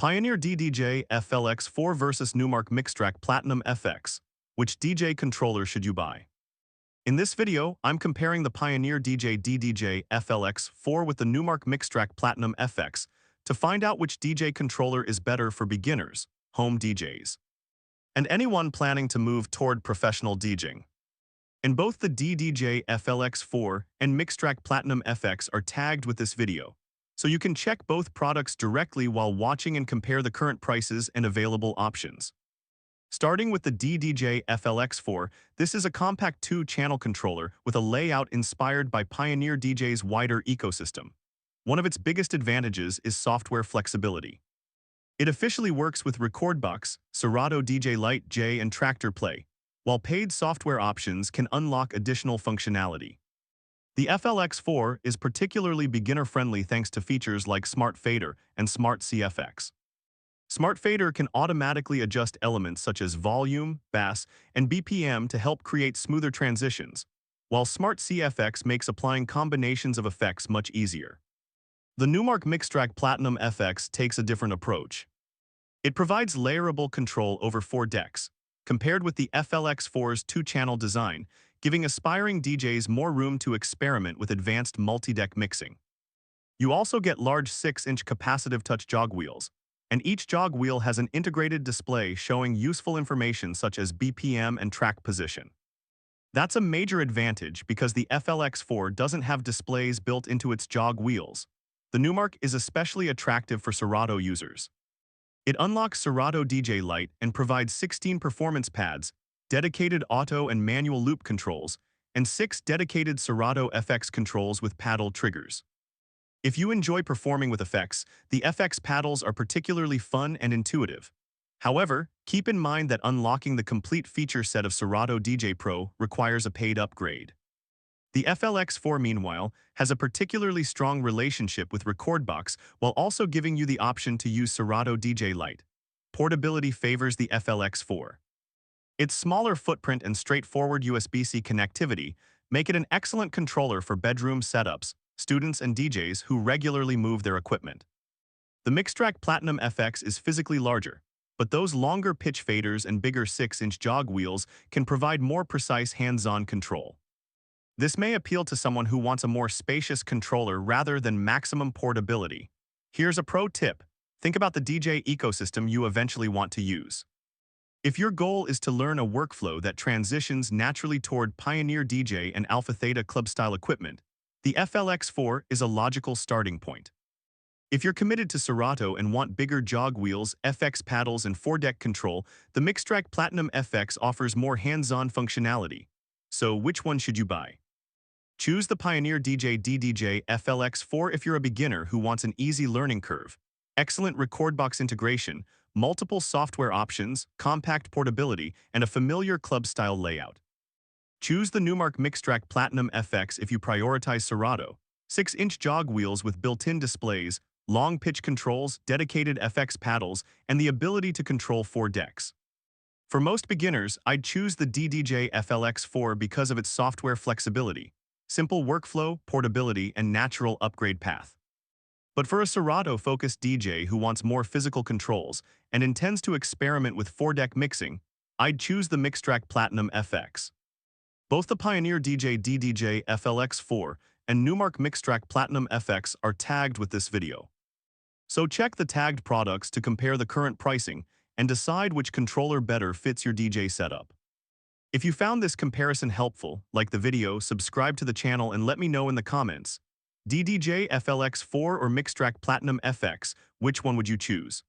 Pioneer DDJ FLX4 versus Numark Mixtrack Platinum FX. Which DJ controller should you buy? In this video, I'm comparing the Pioneer DDJ FLX4 with the Numark Mixtrack Platinum FX to find out which DJ controller is better for beginners, home DJs, and anyone planning to move toward professional DJing. And both the DDJ FLX4 and Mixtrack Platinum FX are tagged with this video, so you can check both products directly while watching and compare the current prices and available options. Starting with the DDJ FLX4, this is a compact 2-channel controller with a layout inspired by Pioneer DJ's wider ecosystem. One of its biggest advantages is software flexibility. It officially works with Rekordbox, Serato DJ Lite J, and Tractor Play, while paid software options can unlock additional functionality. The FLX4 is particularly beginner-friendly thanks to features like Smart Fader and Smart CFX. Smart Fader can automatically adjust elements such as volume, bass, and BPM to help create smoother transitions, while Smart CFX makes applying combinations of effects much easier. The Numark Mixtrack Platinum FX takes a different approach. It provides layerable control over 4 decks, compared with the FLX4's 2-channel design, giving aspiring DJs more room to experiment with advanced multi-deck mixing. You also get large 6-inch capacitive touch jog wheels, and each jog wheel has an integrated display showing useful information such as BPM and track position. That's a major advantage because the FLX4 doesn't have displays built into its jog wheels. The Numark is especially attractive for Serato users. It unlocks Serato DJ Lite and provides 16 performance pads, dedicated auto and manual loop controls, and 6 dedicated Serato FX controls with paddle triggers. If you enjoy performing with effects, the FX paddles are particularly fun and intuitive. However, keep in mind that unlocking the complete feature set of Serato DJ Pro requires a paid upgrade. The FLX4, meanwhile, has a particularly strong relationship with Rekordbox while also giving you the option to use Serato DJ Lite. Portability favors the FLX4. Its smaller footprint and straightforward USB-C connectivity make it an excellent controller for bedroom setups, students, and DJs who regularly move their equipment. The Mixtrack Platinum FX is physically larger, but those longer pitch faders and bigger 6-inch jog wheels can provide more precise hands-on control. This may appeal to someone who wants a more spacious controller rather than maximum portability. Here's a pro tip: think about the DJ ecosystem you eventually want to use. If your goal is to learn a workflow that transitions naturally toward Pioneer DJ and Alpha Theta club-style equipment, the FLX4 is a logical starting point. If you're committed to Serato and want bigger jog wheels, FX paddles, and 4-deck control, the Mixtrack Platinum FX offers more hands-on functionality. So which one should you buy? Choose the Pioneer DDJ FLX4 if you're a beginner who wants an easy learning curve, excellent Rekordbox integration, multiple software options, compact portability, and a familiar club-style layout. Choose the Numark Mixtrack Platinum FX if you prioritize Serato, 6-inch jog wheels with built-in displays, long pitch controls, dedicated FX paddles, and the ability to control 4 decks. For most beginners, I'd choose the DDJ FLX4 because of its software flexibility, simple workflow, portability, and natural upgrade path. But for a Serato-focused DJ who wants more physical controls and intends to experiment with 4-deck mixing, I'd choose the Mixtrack Platinum FX. Both the Pioneer DDJ FLX4 and Numark Mixtrack Platinum FX are tagged with this video. So check the tagged products to compare the current pricing and decide which controller better fits your DJ setup. If you found this comparison helpful, like the video, subscribe to the channel, and let me know in the comments. DDJ FLX4 or Mixtrack Platinum FX, which one would you choose?